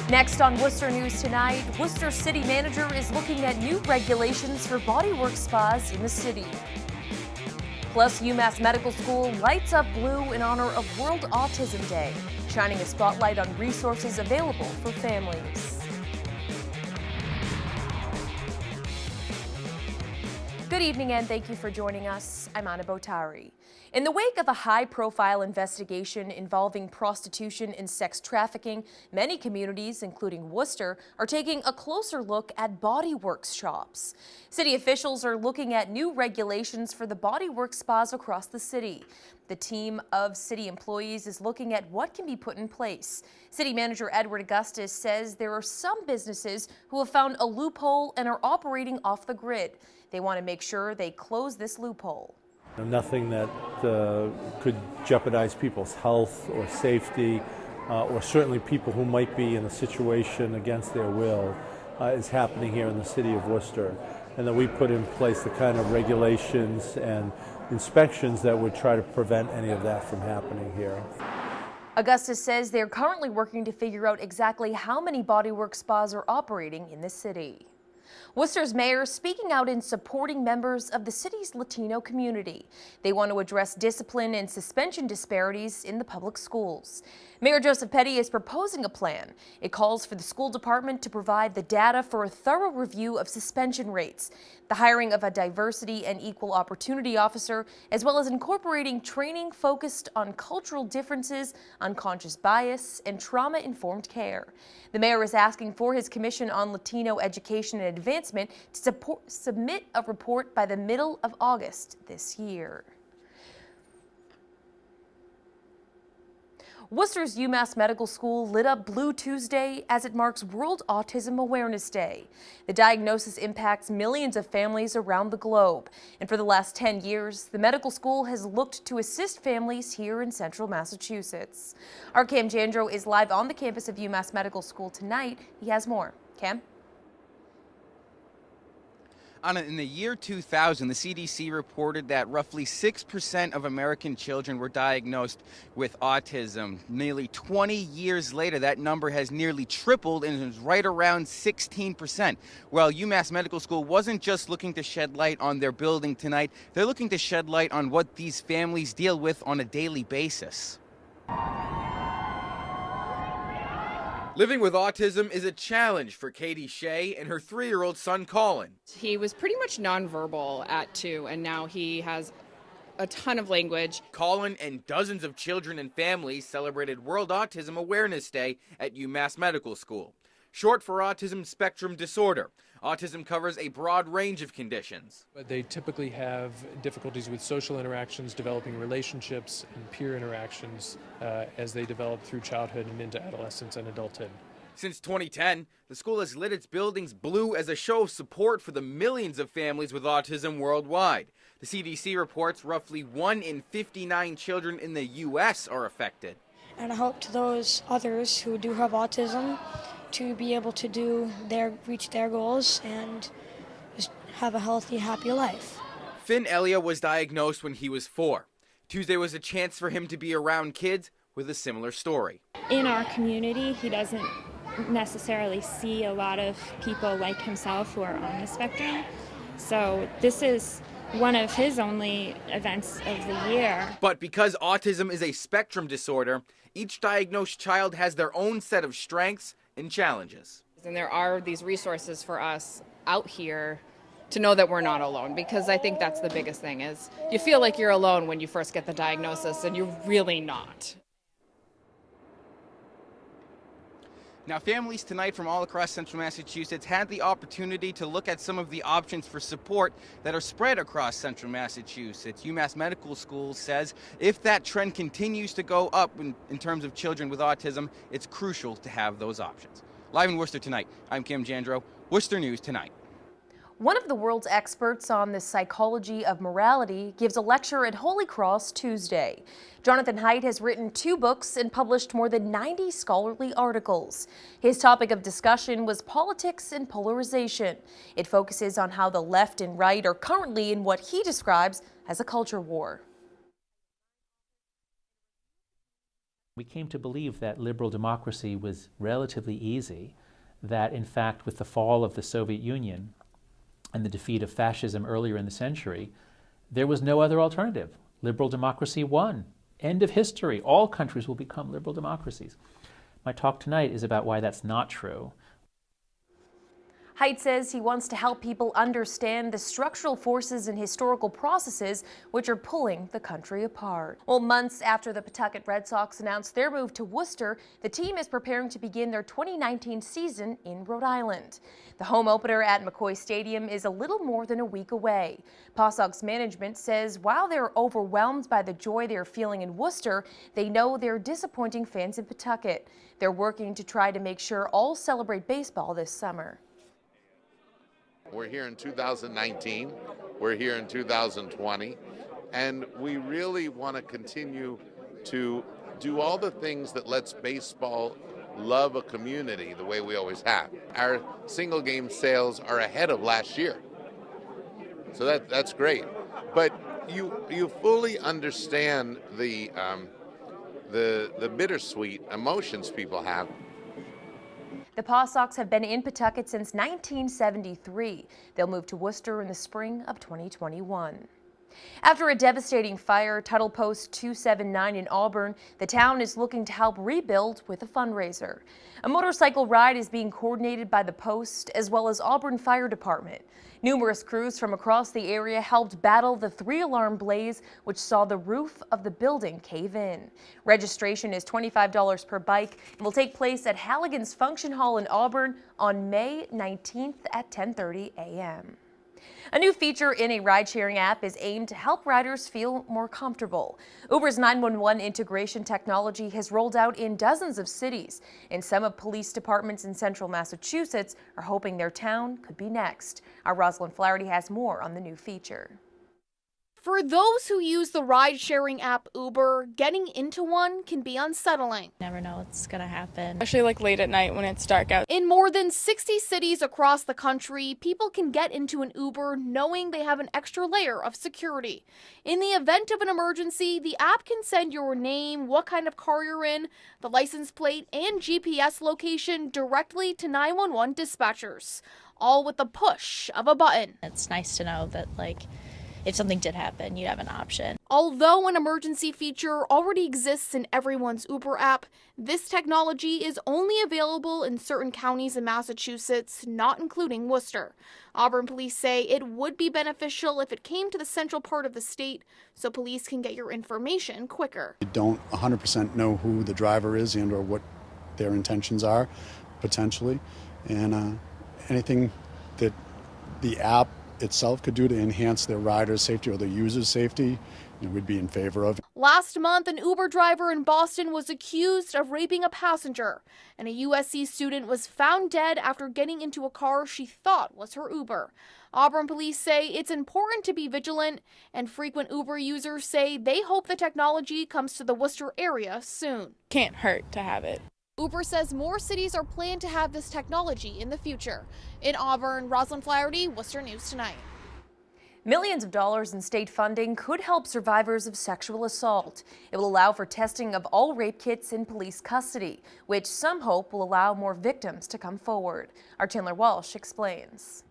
Next on Worcester News Tonight, Worcester City Manager is looking at new regulations for bodywork spas in the city. Plus, UMass Medical School lights up blue in honor of World Autism Day, shining a spotlight on resources available for families. Good evening and thank you for joining us. I'm Anna Botari. In the wake of a high-profile investigation involving prostitution and sex trafficking, many communities, including Worcester, are taking a closer look at bodywork shops. City officials are looking at new regulations for the bodywork spas across the city. The team of city employees is looking at what can be put in place. City Manager Edward Augustus says there are some businesses who have found a loophole and are operating off the grid. They want to make sure they close this loophole. Nothing that could jeopardize people's health or safety, or certainly people who might be in a situation against their will, is happening here in the city of Worcester. And that we put in place the kind of regulations and inspections that would try to prevent any of that from happening here. Augustus says they're currently working to figure out exactly how many bodywork spas are operating in the city. Worcester's mayor speaking out in supporting members of the city's Latino community. They want to address discipline and suspension disparities in the public schools. Mayor Joseph Petty is proposing a plan. It calls for the school department to provide the data for a thorough review of suspension rates, the hiring of a diversity and equal opportunity officer, as well as incorporating training focused on cultural differences, unconscious bias, and trauma-informed care. The mayor is asking for his Commission on Latino Education and Advancement to submit a report by the middle of August this year. Worcester's UMass Medical School lit up Blue Tuesday as it marks World Autism Awareness Day. The diagnosis impacts millions of families around the globe. And for the last 10 years, the medical school has looked to assist families here in central Massachusetts. Our Cam Jandro is live on the campus of UMass Medical School tonight. He has more. Cam? Anna, in the year 2000, the CDC reported that roughly 6% of American children were diagnosed with autism. Nearly 20 years later, that number has nearly tripled and is right around 16%. Well, UMass Medical School wasn't just looking to shed light on their building tonight, they're looking to shed light on what these families deal with on a daily basis. Living with autism is a challenge for Katie Shea and her 3-year-old son, Colin. He was pretty much nonverbal at 2, and now he has a ton of language. Colin and dozens of children and families celebrated World Autism Awareness Day at UMass Medical School. Short for autism spectrum disorder. Autism covers a broad range of conditions. But they typically have difficulties with social interactions, developing relationships, and peer interactions as they develop through childhood and into adolescence and adulthood. Since 2010, the school has lit its buildings blue as a show of support for the millions of families with autism worldwide. The CDC reports roughly 1 in 59 children in the U.S. are affected. And I hope to those others who do have autism to be able to reach their goals and just have a healthy, happy life. Finn Elia was diagnosed when he was 4. Tuesday was a chance for him to be around kids with a similar story. In our community, he doesn't necessarily see a lot of people like himself who are on the spectrum. So this is one of his only events of the year. But because autism is a spectrum disorder, each diagnosed child has their own set of strengths and challenges. And there are these resources for us out here to know that we're not alone, because I think that's the biggest thing is you feel like you're alone when you first get the diagnosis, and you're really not. Now, families tonight from all across central Massachusetts had the opportunity to look at some of the options for support that are spread across central Massachusetts. UMass Medical School says if that trend continues to go up in terms of children with autism, it's crucial to have those options. Live in Worcester tonight, I'm Cam Jandro, Worcester News Tonight. One of the world's experts on the psychology of morality gives a lecture at Holy Cross Tuesday. Jonathan Haidt has written 2 books and published more than 90 scholarly articles. His topic of discussion was politics and polarization. It focuses on how the left and right are currently in what he describes as a culture war. We came to believe that liberal democracy was relatively easy, that in fact with the fall of the Soviet Union and the defeat of fascism earlier in the century, there was no other alternative. Liberal democracy won. End of history. All countries will become liberal democracies. My talk tonight is about why that's not true. Haidt says he wants to help people understand the structural forces and historical processes which are pulling the country apart. Well, months after the Pawtucket Red Sox announced their move to Worcester, the team is preparing to begin their 2019 season in Rhode Island. The home opener at McCoy Stadium is a little more than a week away. PawSox management says while they're overwhelmed by the joy they're feeling in Worcester, they know they're disappointing fans in Pawtucket. They're working to try to make sure all celebrate baseball this summer. We're here in 2019, we're here in 2020, and we really want to continue to do all the things that lets baseball love a community the way we always have. Our single game sales are ahead of last year, so that's great. But you fully understand the bittersweet emotions people have. The PawSox have been in Pawtucket since 1973. They'll move to Worcester in the spring of 2021. After a devastating fire, Tuttle Post 279 in Auburn, the town is looking to help rebuild with a fundraiser. A motorcycle ride is being coordinated by the Post as well as Auburn Fire Department. Numerous crews from across the area helped battle the 3-alarm blaze, which saw the roof of the building cave in. Registration is $25 per bike and will take place at Halligan's Function Hall in Auburn on May 19th at 10:30 a.m. A new feature in a ride-sharing app is aimed to help riders feel more comfortable. Uber's 911 integration technology has rolled out in dozens of cities, and some of police departments in central Massachusetts are hoping their town could be next. Our Rosalind Flaherty has more on the new feature. For those who use the ride-sharing app Uber, getting into one can be unsettling. Never know what's going to happen. Especially like late at night when it's dark out. In more than 60 cities across the country, people can get into an Uber knowing they have an extra layer of security. In the event of an emergency, the app can send your name, what kind of car you're in, the license plate, and GPS location directly to 911 dispatchers, all with the push of a button. It's nice to know that, if something did happen, you'd have an option. Although an emergency feature already exists in everyone's Uber app, this technology is only available in certain counties in Massachusetts, not including Worcester. Auburn police say it would be beneficial if it came to the central part of the state so police can get your information quicker. You don't 100% know who the driver is and or what their intentions are, potentially, and anything that the app itself could do to enhance their rider's safety or their user's safety, we'd be in favor of. Last month, an Uber driver in Boston was accused of raping a passenger, and a USC student was found dead after getting into a car she thought was her Uber. Auburn police say it's important to be vigilant, and frequent Uber users say they hope the technology comes to the Worcester area soon. Can't hurt to have it. Uber says more cities are planned to have this technology in the future. In Auburn, Rosalind Flaherty, Worcester News Tonight. Millions of dollars in state funding could help survivors of sexual assault. It will allow for testing of all rape kits in police custody, which some hope will allow more victims to come forward. Our Chandler Walsh explains.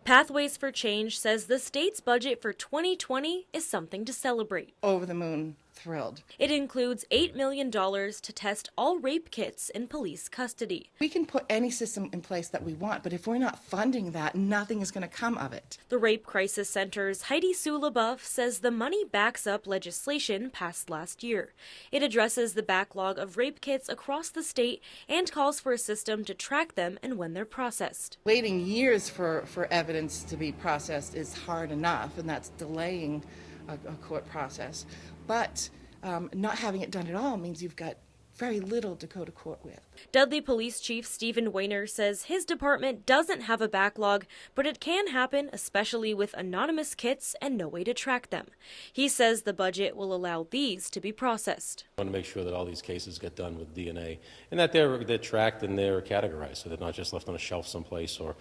Pathways for Change says the state's budget for 2020 is something to celebrate. Over the moon, thrilled. It includes $8 million to test all rape kits in police custody. We can put any system in place that we want, but if we're not funding that, nothing is going to come of it. The Rape Crisis Center's Heidi Sue LaBeouf says the money backs up legislation passed last year. It addresses the backlog of rape kits across the state and calls for a system to track them and when they're processed. Waiting years for evidence to be processed is hard enough, and that's delaying a court process. But not having it done at all means you've got very little to go to court with. Dudley Police Chief Stephen Weiner says his department doesn't have a backlog, but it can happen, especially with anonymous kits and no way to track them. He says the budget will allow these to be processed. I want to make sure that all these cases get done with DNA and that they're tracked and they're categorized, so they're not just left on a shelf someplace or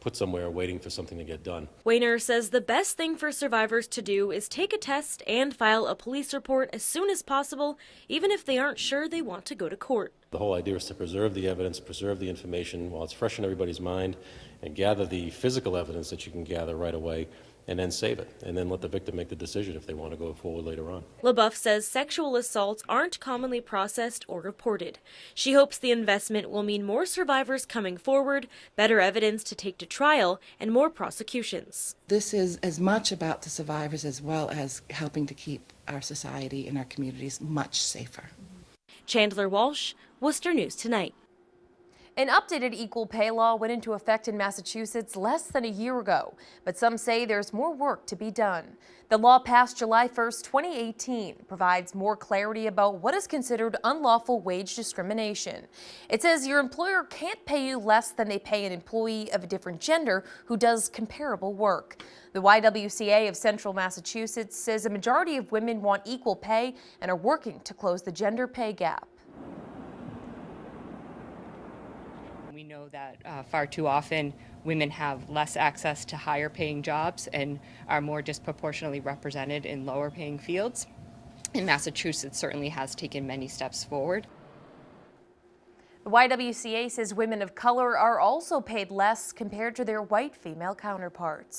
put somewhere waiting for something to get done. Wayner says the best thing for survivors to do is take a test and file a police report as soon as possible, even if they aren't sure they want to go to court. The whole idea is to preserve the evidence, preserve the information while it's fresh in everybody's mind, and gather the physical evidence that you can gather right away, and then save it, and then let the victim make the decision if they want to go forward later on. LaBeouf says sexual assaults aren't commonly processed or reported. She hopes the investment will mean more survivors coming forward, better evidence to take to trial, and more prosecutions. This is as much about the survivors as well as helping to keep our society and our communities much safer. Chandler Walsh, Worcester News Tonight. An updated equal pay law went into effect in Massachusetts less than a year ago, but some say there's more work to be done. The law passed July 1st, 2018, provides more clarity about what is considered unlawful wage discrimination. It says your employer can't pay you less than they pay an employee of a different gender who does comparable work. The YWCA of Central Massachusetts says a majority of women want equal pay and are working to close the gender pay gap. We know that far too often women have less access to higher paying jobs and are more disproportionately represented in lower paying fields. And Massachusetts certainly has taken many steps forward. The YWCA says women of color are also paid less compared to their white female counterparts.